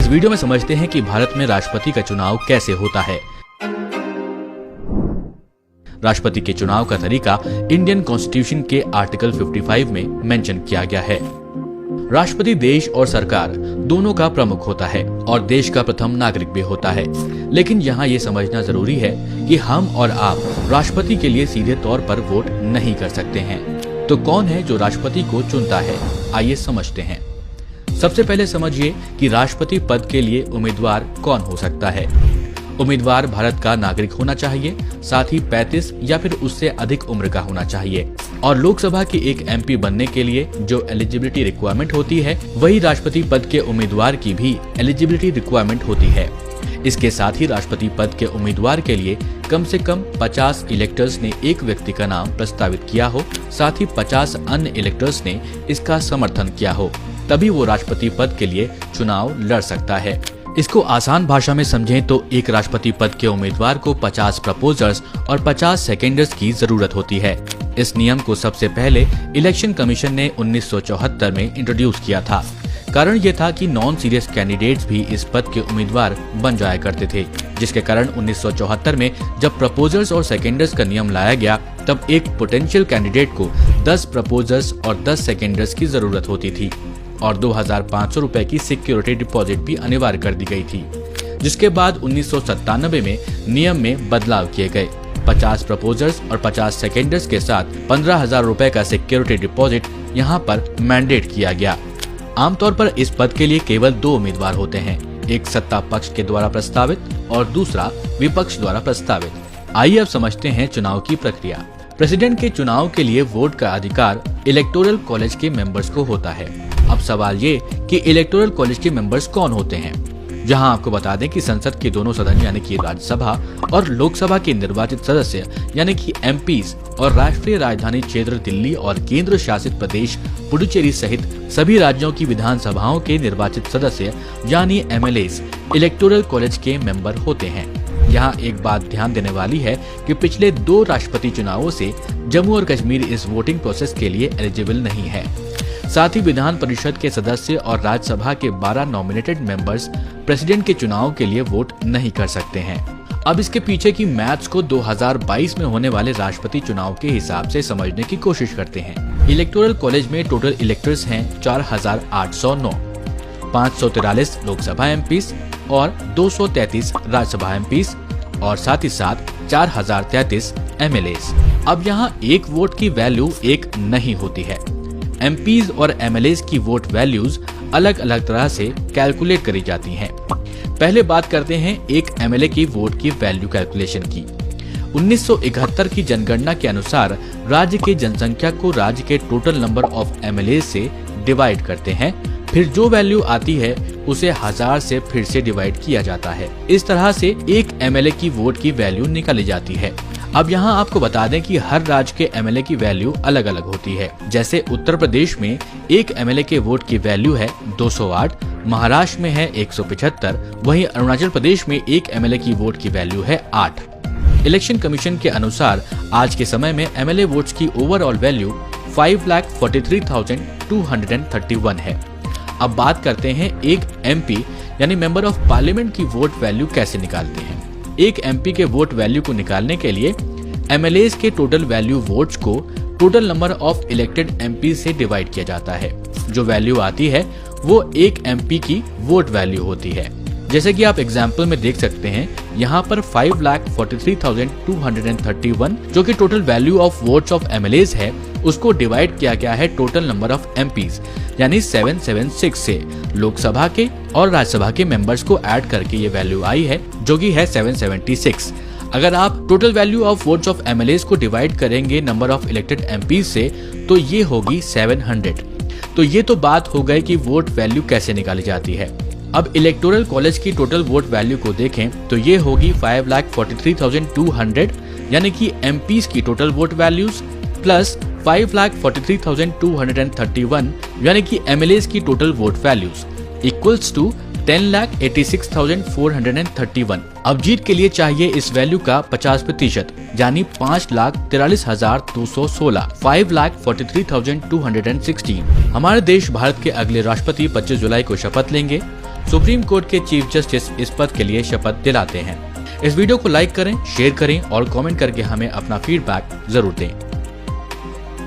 इस वीडियो में समझते हैं कि भारत में राष्ट्रपति का चुनाव कैसे होता है। राष्ट्रपति के चुनाव का तरीका इंडियन कॉन्स्टिट्यूशन के आर्टिकल 55 में मेंशन किया गया है। राष्ट्रपति देश और सरकार दोनों का प्रमुख होता है और देश का प्रथम नागरिक भी होता है। लेकिन यहाँ ये समझना जरूरी है कि हम और आप राष्ट्रपति के लिए सीधे तौर पर वोट नहीं कर सकते हैं। तो कौन है जो राष्ट्रपति को चुनता है, आइए समझते हैं। सबसे पहले समझिए कि राष्ट्रपति पद के लिए उम्मीदवार कौन हो सकता है। उम्मीदवार भारत का नागरिक होना चाहिए, साथ ही 35 या फिर उससे अधिक उम्र का होना चाहिए। और लोकसभा की एक एमपी बनने के लिए जो एलिजिबिलिटी रिक्वायरमेंट होती है, वही राष्ट्रपति पद के उम्मीदवार की भी एलिजिबिलिटी रिक्वायरमेंट होती है। इसके साथ ही राष्ट्रपति पद के उम्मीदवार के लिए कम से कम 50 इलेक्टर्स ने एक व्यक्ति का नाम प्रस्तावित किया हो, साथ ही 50 अन्य इलेक्टर्स ने इसका समर्थन किया हो, तभी वो राष्ट्रपति पद के लिए चुनाव लड़ सकता है। इसको आसान भाषा में समझें तो एक राष्ट्रपति पद के उम्मीदवार को 50 प्रपोजर्स और 50 सेकेंडर्स की जरूरत होती है। इस नियम को सबसे पहले इलेक्शन कमीशन ने 1974 में इंट्रोड्यूस किया था। कारण ये था कि नॉन सीरियस कैंडिडेट्स भी इस पद के उम्मीदवार बन जाया करते थे, जिसके कारण 1974 में जब प्रपोजर्स और सेकेंडर्स का नियम लाया गया, तब एक पोटेंशियल कैंडिडेट को 10 प्रपोजर्स और 10 सेकेंडर्स की जरूरत होती थी और 2500 रुपए की सिक्योरिटी डिपॉजिट भी अनिवार्य कर दी गई थी। जिसके बाद 1997 में नियम में बदलाव किए गए। 50 प्रपोजर्स और 50 सेकेंडर्स के साथ 15,000 रुपए का सिक्योरिटी डिपॉजिट यहाँ पर मैंडेट किया गया। आमतौर पर इस पद के लिए केवल 2 उम्मीदवार होते हैं, एक सत्ता पक्ष के द्वारा प्रस्तावित और दूसरा विपक्ष द्वारा प्रस्तावित। आइए अब समझते हैं चुनाव की प्रक्रिया। प्रेसिडेंट के चुनाव के लिए वोट का अधिकार इलेक्टोरल कॉलेज के मेंबर्स को होता है। अब सवाल ये कि इलेक्टोरल कॉलेज के मेंबर्स कौन होते हैं। जहां आपको बता दें कि संसद के दोनों सदन यानी कि राज्यसभा और लोकसभा के निर्वाचित सदस्य यानी कि एमपीज और राष्ट्रीय राजधानी क्षेत्र दिल्ली और केंद्र शासित प्रदेश पुडुचेरी सहित सभी राज्यों की विधानसभाओं के निर्वाचित सदस्य यानी एमएलएस इलेक्टोरल कॉलेज के मेंबर होते हैं। यहाँ एक बात ध्यान देने वाली है कि पिछले 2 राष्ट्रपति चुनावों से जम्मू और कश्मीर इस वोटिंग प्रोसेस के लिए एलिजिबल नहीं है। साथ ही विधान परिषद के सदस्य और राज्यसभा के 12 नॉमिनेटेड मेंबर्स प्रेसिडेंट के चुनाव के लिए वोट नहीं कर सकते हैं। अब इसके पीछे की मैथ्स को 2022 में होने वाले राष्ट्रपति चुनाव के हिसाब से समझने की कोशिश करते हैं। इलेक्टोरल कॉलेज में टोटल इलेक्टर्स हैं 4809, 543 लोकसभा एमपीज और 233 राज्यसभा एमपीज और साथ ही साथ 4033 एमएलएस। अब यहाँ एक वोट की वैल्यू एक नहीं होती है। एमपीज और एमएलएस की वोट वैल्यूज अलग अलग तरह से कैलकुलेट करी जाती हैं। पहले बात करते हैं एक एमएलए की वोट की वैल्यू कैलकुलेशन की। 1971 की जनगणना के अनुसार राज्य के जनसंख्या को राज्य के टोटल नंबर ऑफ एमएलए से डिवाइड करते हैं, फिर जो वैल्यू आती है उसे 1000 से फिर से डिवाइड किया जाता है। इस तरह से एक एमएलए की वोट की वैल्यू निकाली जाती है। अब यहाँ आपको बता दें कि हर राज्य के एमएलए की वैल्यू अलग अलग होती है। जैसे उत्तर प्रदेश में एक एमएलए के वोट की वैल्यू है 208, महाराष्ट्र में है 175, वहीं अरुणाचल प्रदेश में एक एमएलए की वोट की वैल्यू है 8। इलेक्शन कमीशन के अनुसार आज के समय में एमएलए वोट्स की ओवरऑल वैल्यू 5,43,231 है। अब बात करते हैं एक एमपी यानी मेंबर ऑफ पार्लियामेंट की वोट वैल्यू कैसे निकालते हैं। एक एमपी के वोट वैल्यू को निकालने के लिए एमएलएस के टोटल वैल्यू वोट्स को total number of elected MP से डिवाइड किया जाता है। जो वैल्यू आती है वो एक एमपी की वोट वैल्यू होती है। जैसे कि आप एग्जाम्पल में देख सकते हैं, यहाँ पर 5,43,231 जो कि total value of votes of MLAs है, उसको डिवाइड किया गया है टोटल नंबर ऑफ एमपीज यानी 776 से। लोकसभा के और राज्यसभा के मेंबर्स को ऐड करके ये वैल्यू आई है जो कि है 776। अगर आप total value of votes of MLAs को डिवाइड करेंगे नंबर ऑफ इलेक्टेड एमपीज से तो ये होगी 700। तो ये तो बात हो गई कि वोट वैल्यू कैसे निकाली जाती है। अब इलेक्टोरल कॉलेज की टोटल वोट वैल्यू को देखें तो ये होगी 5,43,200 यानी कि एमपीज की टोटल वोट वैल्यूज प्लस 5,43,231 यानी कि एमएलएस की total vote values equals to 10,86,431। अब जीत के लिए चाहिए इस वैल्यू का 50% यानी 5,43,216, 5,43,216। हमारे देश भारत के अगले राष्ट्रपति 25 जुलाई को शपथ लेंगे। सुप्रीम कोर्ट के चीफ जस्टिस इस पद के लिए शपथ दिलाते हैं। इस वीडियो को लाइक करें, शेयर करें और कमेंट करके हमें अपना फीडबैक जरूर दें।